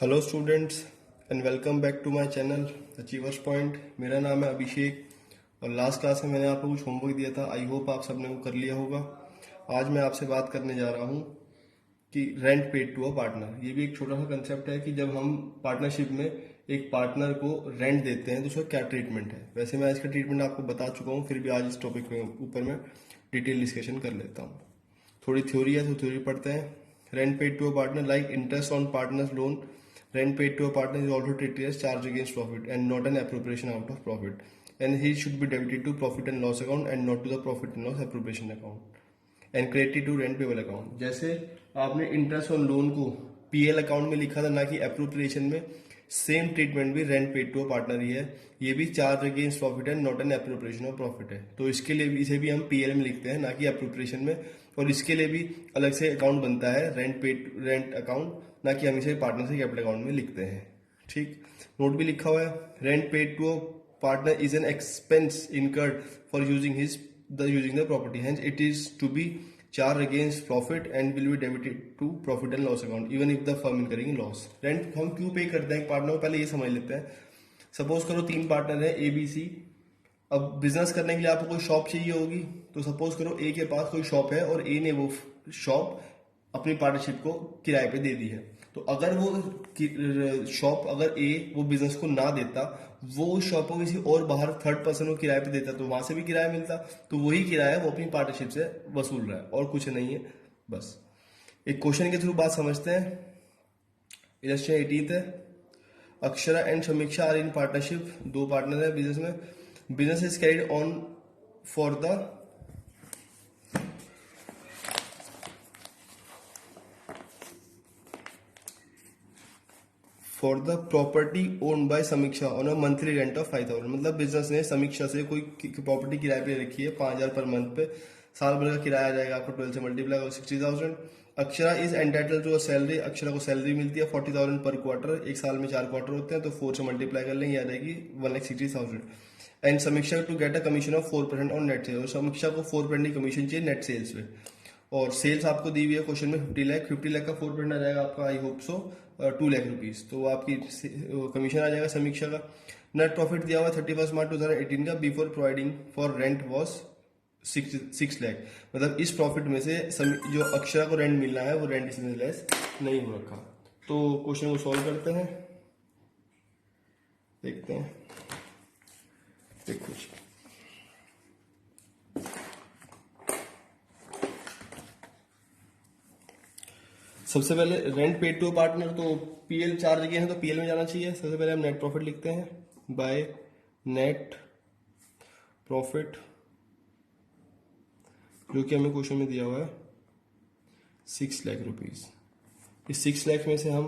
Hello students and welcome back to my channel Achievers Point. मेरा नाम है अभिषेक और लास्ट क्लास में मैंने आपको कुछ होमवर्क दिया था। आई होप आप सबने वो कर लिया होगा। आज मैं आपसे बात करने जा रहा हूँ कि rent paid to a partner. ये भी एक छोटा सा कंसेप्ट है कि जब हम पार्टनरशिप में एक पार्टनर को रेंट देते हैं तो उसका क्या ट्रीटमेंट है। वैसे मैं इसका ट्रीटमेंट आपको बता चुका हूँ, फिर भी आज इस टॉपिक के ऊपर मैं डिटेल डिस्कशन कर लेता हूँ। थोड़ी थ्योरी है तो थ्योरी पढ़ते हैं। Rent paid to a partner like interest on partner's loan, rent paid to a partner is also treated as charge against profit and not an appropriation out of profit, and he should be debited to profit and loss account and not to the profit and loss appropriation account and credited to rent payable account। जैसे आपने interest on loan को PL account में लिखा था ना कि appropriation में, same treatment भी rent paid to a partner ही है। ये भी चार्ज अगेंस्ट प्रॉफिट है, not an appropriation of profit है। तो इसके लिए भी इसे भी हम पीएल में लिखते हैं ना कि एप्रोप्रिएशन में, और इसके लिए भी अलग से अकाउंट बनता है रेंट अकाउंट, ना कि हम इसे पार्टनर से कैपिटल अकाउंट में लिखते हैं। ठीक, नोट भी लिखा हुआ है। Rent paid to a partner is an expense incurred for using the property, hence it is to be charge against profit and will be debited to profit and loss account even if the firm incurring loss. Rent हम क्यों पे करते हैं partner को, पहले ये समझ लेते हैं। सपोज करो 3 पार्टनर है ए बी सी। अब बिजनेस करने के लिए आपको कोई शॉप चाहिए होगी, तो सपोज करो ए के पास कोई शॉप है और ए ने वो शॉप अपनी पार्टनरशिप को किराए पे दे दी है। तो अगर वो शॉप, अगर ए वो बिजनेस को ना देता, वो उस शॉप को किसी और बाहर थर्ड पर्सन को किराए पे देता, तो वहां से भी किराया मिलता। तो वही किराया वो अपनी पार्टनरशिप से वसूल रहा है और कुछ नहीं है। बस एक क्वेश्चन के थ्रू बात समझते हैं। इलेक्शन 18 है। Akshara and Samiksha are in partnership. 2 partner है बिजनेस में। Business is carried on for the property owned by Samiksha on a monthly rent of 5,000। मतलब बिजनेस ने समीक्षा से कोई प्रॉपर्टी किराए पे रखी है 5,000 पर मंथ पे। साल भर का किराया आ जाएगा आपको 12 से मल्टीप्लाई और 60,000। Akshara is entitle to a salary. Akshara को सैलरी मिलती है 40,000 पर क्वार्टर। एक साल में 4 क्वार्टर होते हैं, तो 4 से मल्टीप्लाई कर लेंगे, आ जाएगी 1,60,000। And Sameeksha to get a commission of 4% on net sales. और समीक्षा को 4% की कमीशन चाहिए नेट सेल्स पे। और सेल्स आपको दी हुई है क्वेश्चन में 50 लाख। 50 लाख का 4% आ जाएगा आपका, I hope so 2 lakh rupees. तो आपकी कमीशन आ जाएगा समीक्षा का। नेट प्रॉफिट दिया हुआ 31 मार्च 2018 का before providing for rent was 6 lakh. मतलब इस प्रॉफिट में से जो अक्षरा को रेंट मिलना है वो रेंट इसमें लेस नहीं हो रखा। तो क्वेश्चन को सॉल्व करते हैं, देखते हैं। देखो सबसे पहले रेंट पेड टू पार्टनर, तो पीएल 4 जगह है तो पीएल में जाना चाहिए। सबसे पहले हम नेट प्रॉफिट लिखते हैं बाय नेट प्रॉफिट, जो कि हमें क्वेश्चन में दिया हुआ है 6 लाख रुपीज। इस 6 लाख में से हम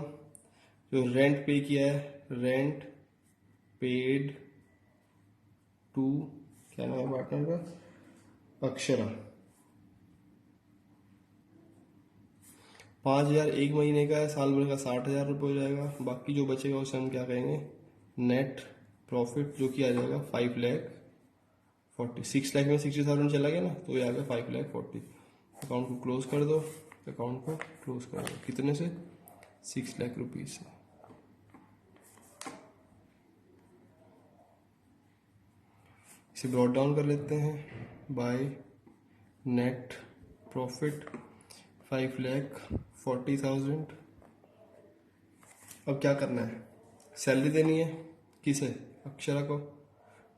जो रेंट पे किया है, रेंट पेड टू, क्या नाम है पार्टनर का, अक्षरा, 5,000 एक महीने का है, साल भर का 60,000 रुपये हो जाएगा। बाकी जो बचेगा उसे हम क्या कहेंगे, नेट प्रॉफिट, जो कि आ जाएगा 5,40,000। 6 लाख में 60,000 चला गया ना, तो ये आ गया 5,40,000। अकाउंट को क्लोज कर दो, अकाउंट को क्लोज कर दो। कितने से, 6 लाख रुपीज से। इसे ब्रॉड डाउन कर लेते हैं बाय नेट प्रॉफिट 5,40,000। अब क्या करना है, सैलरी देनी है किसे, अक्षरा को,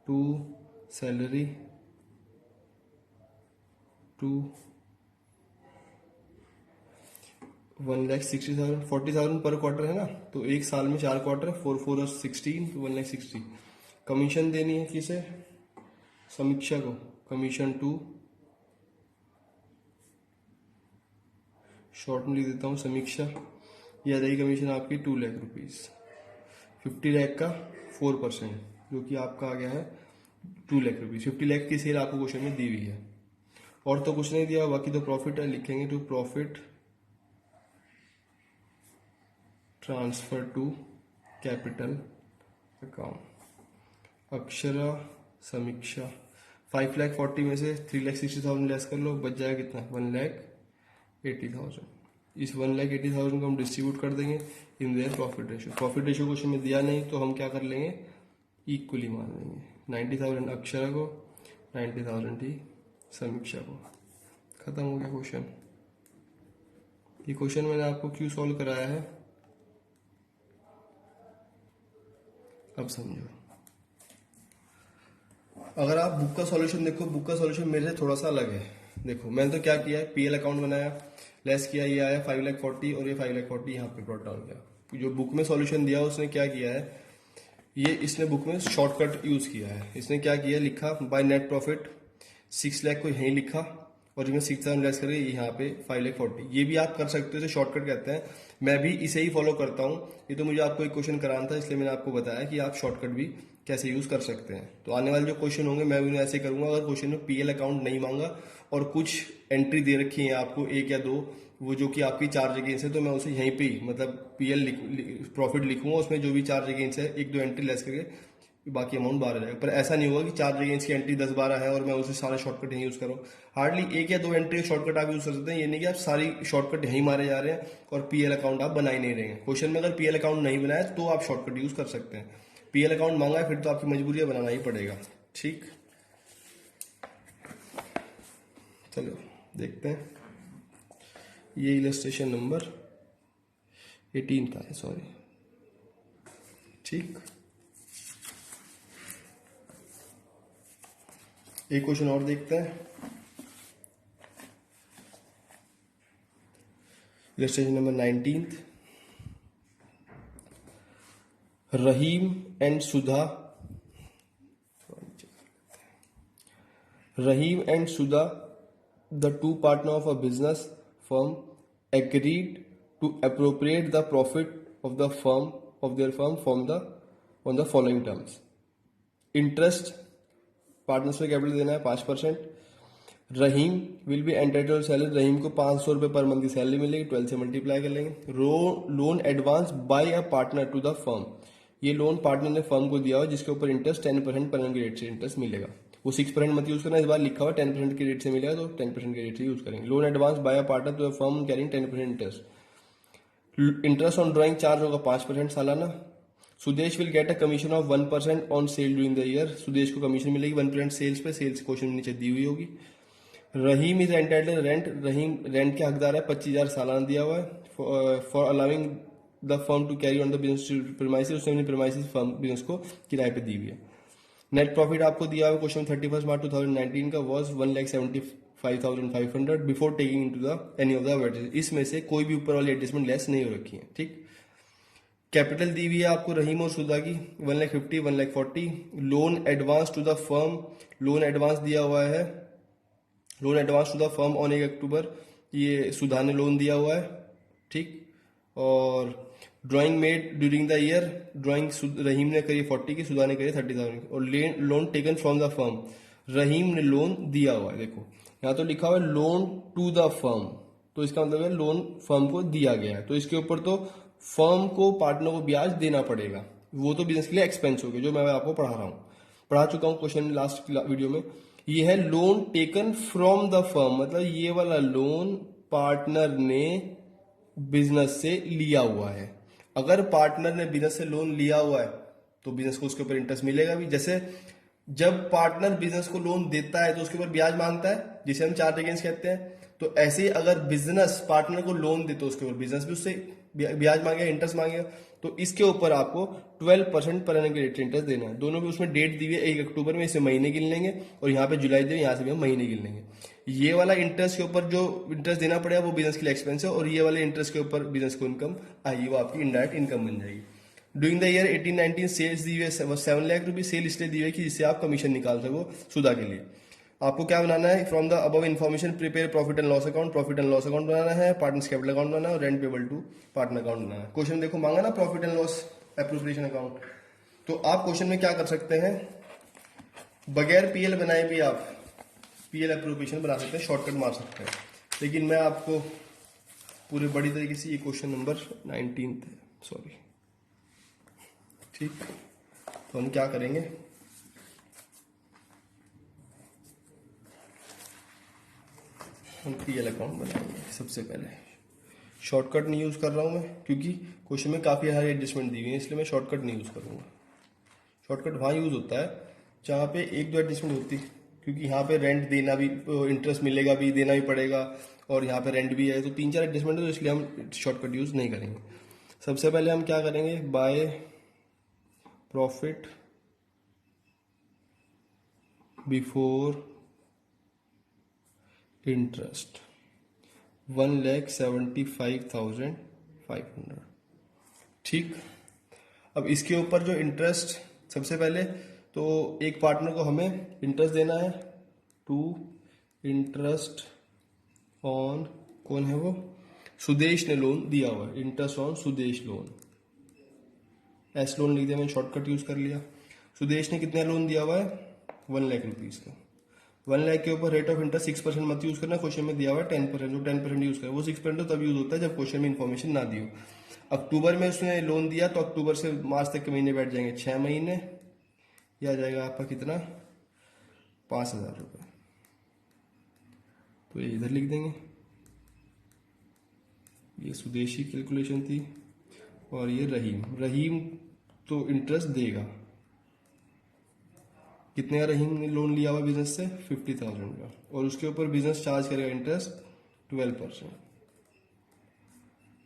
टू सैलरी टू 1,60,000। 40,000 पर क्वार्टर है ना, तो एक साल में 4 क्वार्टर, 4 4 और 16, तो 1,60,000। कमीशन देनी है किसे, समीक्षा को, कमीशन टू, शॉर्ट में लिख देता हूँ समीक्षा। यह रहेगी कमीशन आपकी 2 लाख रुपीज। 50 लाख का 4%, जो कि आपका आ गया है 2 लाख रुपीज। 50 लाख की सेल आपको क्वेश्चन में दी हुई है, और तो कुछ नहीं दिया। बाकी तो प्रॉफिट है, लिखेंगे to profit transfer to capital account. Akshara Sameeksha 5,40,000 में से 3,60,000 लेस कर लो, बच जाएगा कितना, 1,80,000। इस 1,80,000 को हम डिस्ट्रीब्यूट कर देंगे in their profit ratio. Profit ratio question में दिया नहीं तो हम क्या कर लेंगे, इक्वली मान लेंगे। 90,000 अक्षरा को, 90,000 थी समीक्षा को। खत्म हो गया क्वेश्चन। ये क्वेश्चन मैंने आपको क्यों सॉल्व कराया है अब समझो। अगर आप बुक का सॉल्यूशन देखो, बुक का सॉल्यूशन मेरे से थोड़ा सा अलग है। देखो मैंने तो क्या किया है, पीएल अकाउंट बनाया, लेस किया, ये आया 5,40,000 और ये 5,40,000 यहाँ पे ब्रॉट डाउन किया। जो बुक में सॉल्यूशन दिया उसने क्या किया है, ये इसने बुक में शॉर्टकट यूज किया है। इसने क्या किया, लिखा बाय नेट प्रॉफिट 6 लाख को यहीं लिखा और इसमें 6,000 लेस करके यहाँ पे 5,40,000। ये भी आप कर सकते हो, इसे शॉर्टकट कहते हैं। मैं भी इसे ही फॉलो करता हूँ। ये तो मुझे आपको एक क्वेश्चन कराना था इसलिए मैंने आपको बताया कि आप शॉर्टकट भी कैसे यूज कर सकते हैं। तो आने वाले जो क्वेश्चन होंगे मैं भी उन्हें ऐसे करूंगा। अगर क्वेश्चन में पीएल अकाउंट नहीं मांगा और कुछ एंट्री दे रखी है आपको 1 या 2, वो जो कि आपकी चार्ज अगेंस्ट है, तो मैं उसे यहीं पे ही मतलब पीएल प्रॉफिट लिखूंगा, उसमें जो भी चार्ज अगेंस्ट है 1-2 एंट्री लेस करके बाकी अमाउंट बाहर रहेगा। पर ऐसा नहीं होगा कि चार्ज अगेंस्ट की एंट्री 10-12 है और मैं उसे सारा शॉर्टकट यहीं यूज करूँ। हार्डली 1 या 2 एंट्री शॉर्टकट आप यूज कर सकते हैं। ये नहीं कि आप सारी शॉर्टकट यहीं मारे जा रहे हैं और पीएल अकाउंट आप बना ही नहीं रहे हैं। क्वेश्चन में अगर पीएल अकाउंट नहीं बनाया तो आप शॉर्टकट यूज कर सकते हैं। पीएल अकाउंट मांगा है फिर तो आपकी मजबूरी है, बनाना ही पड़ेगा। ठीक, चलो देखते हैं। ये इलस्ट्रेशन नंबर 18 था, सॉरी। ठीक, एक क्वेश्चन और देखते हैं। Illustration number 19, Rahim and Sudha, Rahim and Sudha, the two partners of a business firm, agreed to appropriate the profit of the firm of their firm on the following terms. Interest, partners में capital देना है 5%। रहीम will be entitled salary, रहीम को 500 रुपये per month की salary मिलेगी, 12 से multiply कर लेंगे। Loan advance by a partner to the firm, ये लोन पार्टनर ने फर्म को दिया हुआ जिसके ऊपर इंटरेस्ट 10% पर एनम की रेट से इंटरेस्ट मिलेगा। वो 6% मत यूज करना, इस बार लिखा हुआ 10% की रेट से मिलेगा तो 10% की रेट से यूज करेंगे। Loan advance by a partner to the firm carrying 10% interest. Interest on drawing charge होगा 5% सालाना। Sudesh will get a commission of 1% on sale during the year, Sudesh को कमीशन मिलेगी 1% सेल्स पे, सेल्स क्वेश्चन में नीचे दी हुई होगी। Rahim is entitled rent, Rahim rent के हकदार है, 25,000 सालाना दिया हुआ है। For allowing the firm to carry on the business premises, उसने अपनी प्रीमाइसेस फर्म बिजनेस को किराए पे दी हुई है। नेट प्रॉफिट आपको दिया हुआ क्वेश्चन 31 मार्च 2019 का was 1,75,500 before taking into the any of the advertise. इसमें से कोई भी ऊपर वाली एडजस्टमेंट लेस नहीं हो रखी है। ठीक, कैपिटल दी हुई है आपको रहीम और सुधा की 1,50,000 1,40,000। Loan advance to the firm, loan advance दिया हुआ है, loan advance to the firm on 1 October, ये सुधा ने लोन दिया हुआ है। ठीक, और drawing made during the year, drawing Rahim ने करी 40 की, सुधा ने करी 30,000 की। और loan taken from the firm, Rahim ने लोन दिया हुआ है। देखो यहाँ तो लिखा हुआ है लोन टू द फर्म, तो इसका मतलब है लोन फर्म को दिया गया है, तो इसके ऊपर तो फर्म को पार्टनर को ब्याज देना पड़ेगा। वो तो बिजनेस के लिए एक्सपेंस हो गया जो मैं आपको पढ़ा चुका हूँ क्वेश्चन लास्ट वीडियो में। ये है loan taken from the firm, मतलब ये वाला लोन पार्टनर ने बिजनेस से लिया हुआ है। अगर पार्टनर ने बिजनेस से लोन लिया हुआ है तो बिजनेस को उसके ऊपर इंटरेस्ट मिलेगा भी। जैसे जब पार्टनर बिजनेस को लोन देता है तो उसके ऊपर ब्याज मांगता है जिसे हम चार्ज अगेंस्ट कहते हैं। तो ऐसे ही अगर बिजनेस पार्टनर को लोन दे तो उसके ऊपर बिजनेस भी उससे ब्याज मांगेगा, इंटरेस्ट मांगेगा। तो इसके ऊपर आपको 12% पर एनम की रेट इंटरेस्ट देना है। दोनों भी उसमें डेट दी हुई है 1 अक्टूबर में, इसे महीने गिन लेंगे और यहाँ पे जुलाई दे, यहाँ से भी हम महीने गिन लेंगे। ये वाला इंटरेस्ट के ऊपर जो इंटरेस्ट देना पड़ेगा वो बिजनेस के लिए एक्सपेंस है, और ये वाले इंटरेस्ट के ऊपर बिजनेस को इनकम आएगी, वो आपकी इनडायरेक्ट इनकम बन जाएगी। ड्यूरिंग द ईयर 18-19 सेल्स दी हुई है 7 लाख रुपये, सेल इसलिए दी हुई है कि जिससे आप कमीशन निकाल सको सुधा के लिए। आपको क्या बनाना है, from the above information prepare profit and loss account, profit and loss account बनाना है, पार्टनर्स कैपिटल अकाउंट बनाना है और rent payable to partner account बनाना है। क्वेश्चन देखो मांगा ना profit and loss appropriation account, तो आप क्वेश्चन में क्या कर सकते हैं, बगैर पीएल बनाए भी आप पीएल एप्रोप्रिएशन बना सकते हैं, शॉर्टकट मार सकते हैं। लेकिन मैं आपको पूरे बड़ी तरीके से ये क्वेश्चन नंबर 19 है, सॉरी। ठीक, तो हम क्या करेंगे, हम पीएल अकाउंट बनाएंगे सबसे पहले। शॉर्टकट नहीं यूज़ कर रहा हूँ मैं, क्योंकि क्वेश्चन में काफ़ी सारी एडजस्टमेंट दी हुई है, इसलिए मैं शॉर्टकट नहीं यूज़ करूँगा। शॉर्टकट वहाँ यूज़ होता है जहाँ पे एक दो एडजस्टमेंट होती है, क्योंकि यहाँ पे रेंट देना भी, इंटरेस्ट मिलेगा भी, देना भी पड़ेगा, और यहाँ पे रेंट भी है, तो तीन चार एडजस्टमेंट है, तो इसलिए हम शॉर्टकट यूज़ नहीं करेंगे। सबसे पहले हम क्या करेंगे, बाय प्रॉफिट बिफोर इंटरेस्ट 1,75,500। ठीक। अब इसके ऊपर जो इंटरेस्ट, सबसे पहले तो एक पार्टनर को हमें इंटरेस्ट देना है, टू इंटरेस्ट ऑन, कौन है वो, सुदेश ने लोन दिया हुआ है, interest on Sudesh loan, S loan लिख दिया, मैंने शॉर्टकट यूज कर लिया। सुदेश ने कितना लोन दिया हुआ है, 1,00,000 रुपीज का। 1,00,000 के ऊपर रेट ऑफ इंटरेस्ट 6% मत यूज करना, क्वेश्चन में दिया हुआ है 10%, जो 10% यूज करें, वो 6% तो तब यूज होता है जब क्वेश्चन में इन्फॉर्मेशन ना दी हो। अक्टूबर में उसने लोन दिया, तो अक्टूबर से मार्च तक के महीने बैठ जाएंगे 6 महीने, यह आ जाएगा आपका कितना, 5,000 रुपये। तो ये इधर लिख देंगे, ये सुदेशी कैलकुलेशन थी, और ये रहीम, रहीम तो इंटरेस्ट देगा, कितने का रहीम ने लोन लिया हुआ बिजनेस से, 50,000 का, और उसके ऊपर बिजनेस चार्ज करेगा इंटरेस्ट 12%।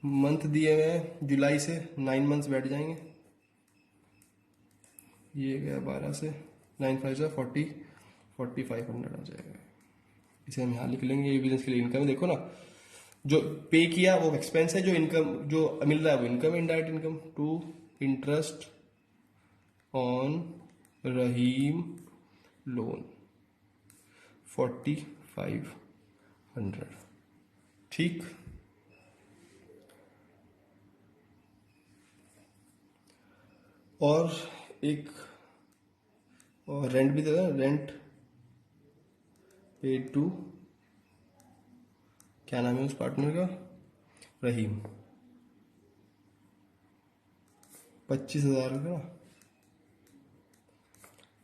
मंथ दिए हुए हैं जुलाई से, 9 मंथ्स बैठ जाएंगे, ये गया 12 से, 9 5 से 40, 4,500 आ जाएगा। इसे हम यहाँ लिख लेंगे, ये बिजनेस के लिए इनकम है, देखो ना, जो पे किया वो एक्सपेंस है, जो इनकम जो मिल रहा है वो income, indirect income. To interest on Rahim loan 4,500। ठीक। और एक और रेंट भी देगा, रेंट पेड टू, क्या नाम है उस पार्टनर का, रहीम, 25,000 का।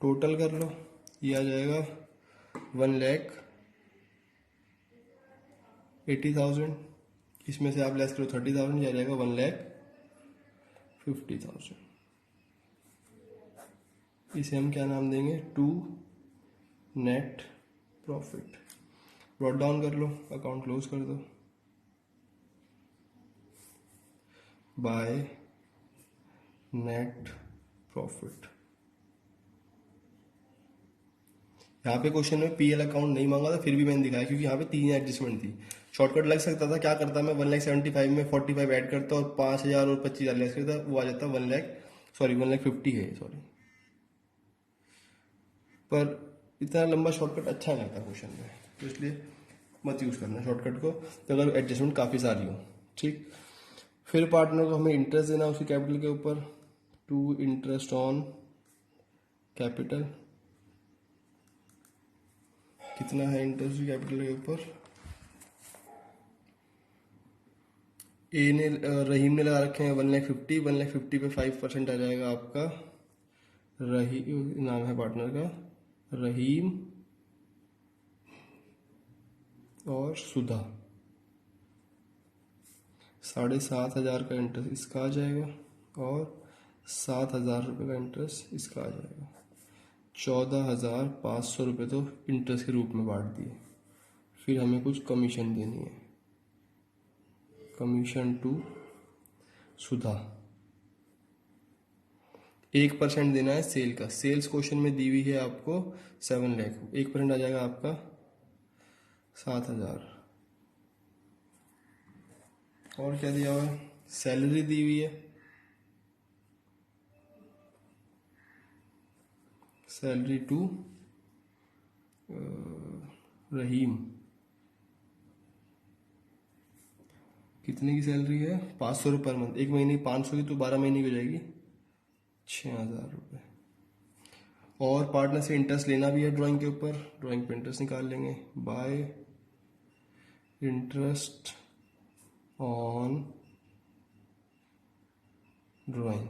टोटल कर लो, ये आ जाएगा 1,80,000, इसमें से आप लेस करो 30,000, ये आ जाएगा 1,50,000। इसे हम क्या नाम देंगे, to net profit. Brought down कर लो, अकाउंट क्लोज कर दो, बाय नेट प्रॉफिट। यहाँ पे क्वेश्चन में पीएल अकाउंट नहीं मांगा था, फिर भी मैंने दिखाया, क्योंकि यहाँ पे 3 एडजस्टमेंट थी। शॉर्टकट लग सकता था, क्या करता मैं 1,75,000 में 45 ऐड करता और 5,000 और 25,000 लेस करता, वो आ जाता 1,50,000 है, सॉरी। पर इतना लंबा शॉर्टकट अच्छा नहीं लगता क्वेश्चन में, तो इसलिए मत यूज करना शॉर्टकट को, तो अगर एडजस्टमेंट काफ़ी सारी हो। ठीक। फिर पार्टनर को हमें इंटरेस्ट देना उसकी कैपिटल के ऊपर, टू इंटरेस्ट ऑन कैपिटल, कितना है इंटरेस्ट कैपिटल के ऊपर, ए ने रहीम ने लगा रखे हैं 1,50,000, 1,50,000 पे 5% आ जाएगा आपका, नाम है पार्टनर का रहीम और सुधा, 7,500 का इंटरेस्ट इसका आ जाएगा, और 7,000 रुपये का इंटरेस्ट इसका आ जाएगा। 14,500 रुपये तो इंटरेस्ट के रूप में बांट दिए। फिर हमें कुछ कमीशन देनी है, कमीशन टू सुधा, 1% देना है सेल का। सेल्स क्वेश्चन में दी हुई है आपको 7 लाख, 1% आ जाएगा आपका 7,000। और क्या दिया हुआ है, सैलरी दी हुई है, सैलरी टू रहीम, कितने की सैलरी है, 500 रुपये पर मंथ, एक महीने की 500 की, तो 12 महीने की हो जाएगी 6,000 रुपये। और पार्टनर से इंटरेस्ट लेना भी है ड्राइंग के ऊपर, ड्राइंग पे इंटरेस्ट निकाल लेंगे, बाय इंटरेस्ट ऑन ड्राइंग,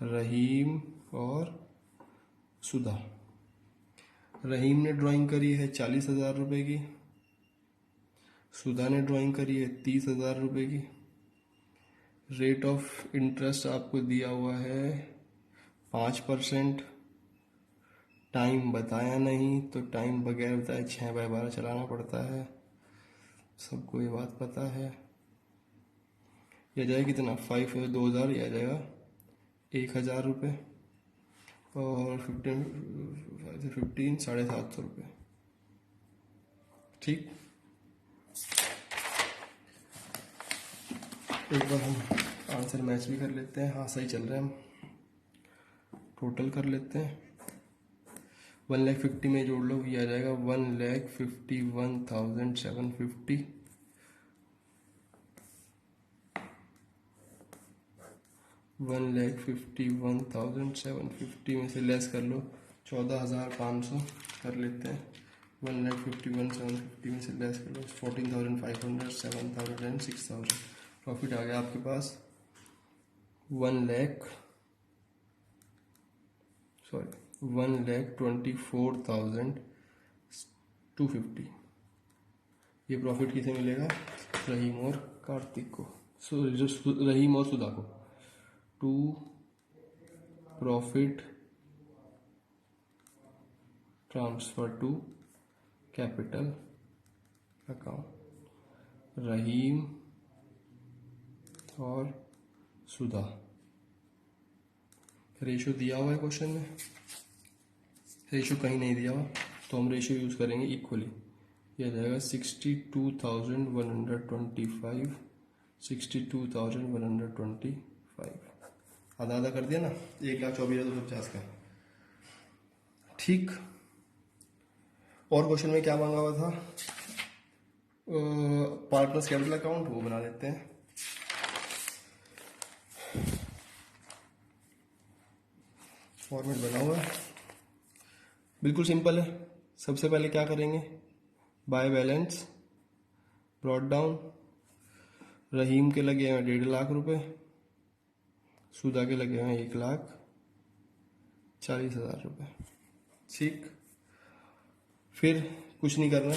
रहीम और सुधा। रहीम ने ड्राइंग करी है 40,000 रुपये की, सुधा ने ड्राइंग करी है 30,000 रुपये की, रेट ऑफ इंटरेस्ट आपको दिया हुआ है 5%। टाइम बताया नहीं, तो टाइम बगैर बताए 6/12 चलाना पड़ता है, सबको ये बात पता है। यह जाएगा कितना, 2000, यह जाएगा 1000 रुपये, और 15 750 रुपये। ठीक, एक बार हम आंसर मैच भी कर लेते हैं। हाँ सही चल रहे हैं हम। टोटल कर लेते हैं। 1,50,000 में जोड़ लो, ये आ जाएगा 1,51,750। 1,51,750 में से लेस कर लो 14,500 कर लेते हैं। 1,51,750 में से लेस कर लो 14,500, 7,000 एंड 6,000। प्रॉफिट आ गया आपके पास 1,24,250। ये प्रॉफिट किसे मिलेगा, रहीम और कार्तिक को, रहीम और सुधा को। To profit transfer to capital account, Rahim और सुधा। रेशो दिया हुआ है क्वेश्चन में, रेशो कहीं नहीं दिया हुआ, तो हम रेशो यूज करेंगे इक्वली। यह जाएगा 62,125, 62,125। आधा आधा कर दिया ना, 1,24,250 का। ठीक, और क्वेश्चन में क्या मांगा हुआ था, पार्टनर्स कैपिटल अकाउंट, वो बना लेते हैं। फॉर्मेट बना हुआ है, बिल्कुल सिंपल है। सबसे पहले क्या करेंगे, बाय बैलेंस ब्रॉट डाउन। रहीम के लगे हैं 1.5 लाख रुपए, सुधा के लगे हैं 1,40,000 रुपये। ठीक, फिर कुछ नहीं करना,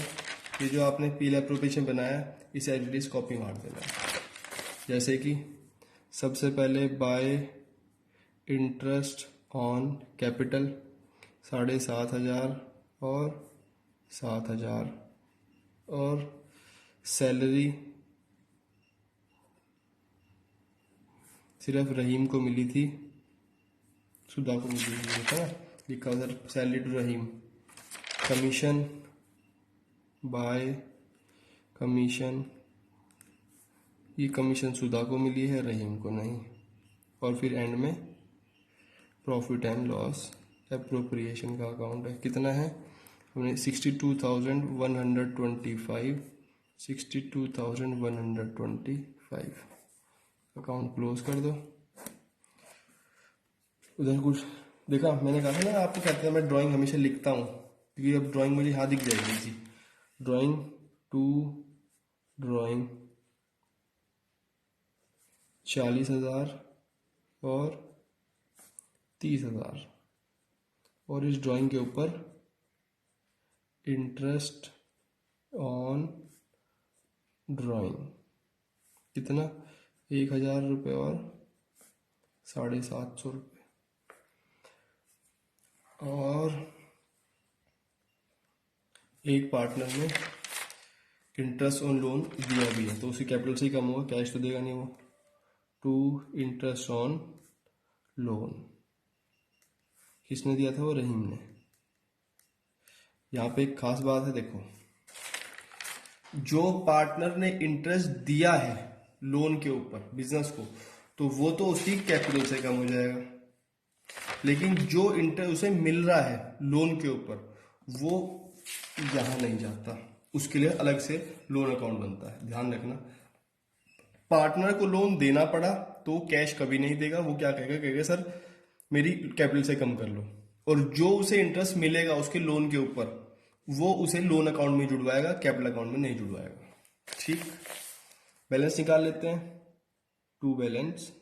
ये जो आपने पील एप्रोप्रिएशन बनाया है इसे एज इट इज कॉपी मार देना है। जैसे कि सबसे पहले बाय इंटरेस्ट ऑन कैपिटल 7,500 और 7,000, और सैलरी सिर्फ रहीम को मिली थी, सुधा को मिली थी, था लिखा उधर salary to Rahim. Commission by commission, ये कमीशन सुधा को मिली है, रहीम को नहीं। और फिर एंड में प्रॉफिट एंड लॉस एप्रोप्रिएशन का अकाउंट है, कितना है हमने 62,125, 62,125। अकाउंट क्लोज कर दो। उधर कुछ देखा, मैंने कहा था ना आपको, कहते हैं मैं ड्राइंग हमेशा लिखता हूँ, क्योंकि अब ड्राइंग मुझे यहाँ दिख जाएगी जी। ड्राइंग टू ड्राइंग 40,000 और 30,000, और इस ड्राइंग के ऊपर इंटरेस्ट ऑन ड्राइंग कितना, 1,000 रुपये और 750 रुपये। और एक पार्टनर ने इंटरेस्ट ऑन लोन दिया भी है, तो उसी कैपिटल से ही कम होगा, कैश तो देगा नहीं वो। टू इंटरेस्ट ऑन लोन किसने दिया था, वो रहीम ने। यहाँ पे एक खास बात है, देखो जो पार्टनर ने इंटरेस्ट दिया है लोन के ऊपर बिजनेस को, तो वो तो उसी कैपिटल से कम हो जाएगा, लेकिन जो इंटरेस्ट उसे मिल रहा है लोन के ऊपर वो यहां नहीं जाता, उसके लिए अलग से लोन अकाउंट बनता है। ध्यान रखना, पार्टनर को लोन देना पड़ा तो कैश कभी नहीं देगा, वो क्या कहेगा सर मेरी कैपिटल से कम कर लो, और जो उसे इंटरेस्ट मिलेगा उसके लोन के ऊपर वो उसे लोन अकाउंट में जुड़वाएगा, कैपिटल अकाउंट में नहीं जुड़वाएगा। ठीक, बैलेंस निकाल लेते हैं। To balance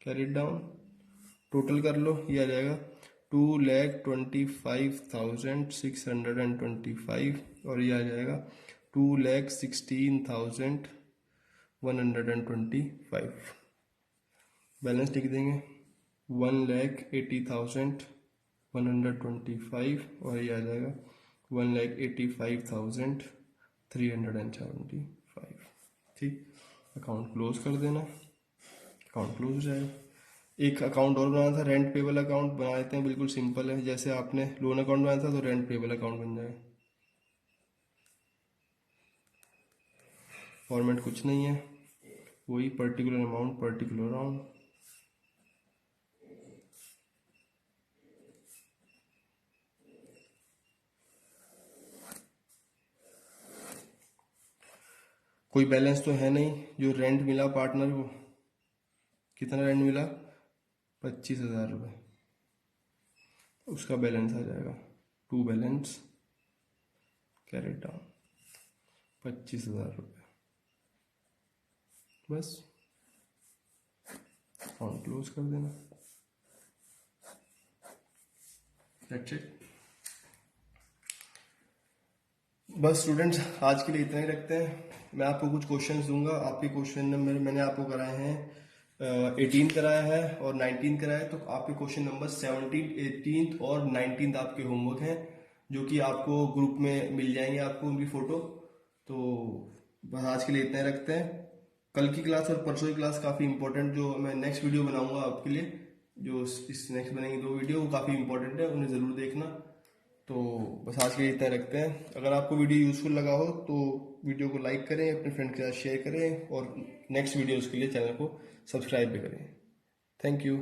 carried down, total कर लो, ये आ जाएगा 2,25,625, और ये आ जाएगा 2,16,125। बैलेंस लिख देंगे 1,80,125 और ये आ जाएगा 1,85,375। ठीक, अकाउंट क्लोज कर देना, अकाउंट क्लोज हो जाएगा। एक अकाउंट और बनाना था, रेंट पेबल अकाउंट बना लेते हैं, बिल्कुल सिंपल है। जैसे आपने लोन अकाउंट बनाया था तो रेंट पेबल अकाउंट बन जाएगा। फॉर्मेट कुछ नहीं है, वही पर्टिकुलर अमाउंट पर्टिकुलर अमाउंट। कोई बैलेंस तो है नहीं, जो रेंट मिला पार्टनर को, कितना रेंट मिला 25,000 रुपये, उसका बैलेंस आ जाएगा टू बैलेंस कैरेट डाउन 25,000 रुपये। बस अकाउंट क्लोज कर देना, दैट्स इट। बस स्टूडेंट्स, आज के लिए इतना ही रखते हैं। मैं आपको कुछ क्वेश्चंस दूंगा, आपके क्वेश्चन नंबर मैंने आपको कराए हैं 18 कराया है और 19 कराया है, तो आपके क्वेश्चन नंबर 17, 18 और 19 आपके होमवर्क हैं, जो कि आपको ग्रुप में मिल जाएंगे, आपको उनकी फोटो। तो बस आज के लिए इतना ही रखते हैं। कल की क्लास और परसों की क्लास काफ़ी इंपॉर्टेंट, जो मैं नेक्स्ट वीडियो बनाऊंगा आपके लिए, जो इस नेक्स्ट बनेंगी 2 वीडियो, वो काफ़ी इंपॉर्टेंट है, उन्हें ज़रूर देखना। तो बस आज के लिए इतना रखते हैं। अगर आपको वीडियो यूजफुल लगा हो तो वीडियो को लाइक करें, अपने फ्रेंड के साथ शेयर करें और नेक्स्ट वीडियोज़ के लिए चैनल को सब्सक्राइब भी करें। Thank you.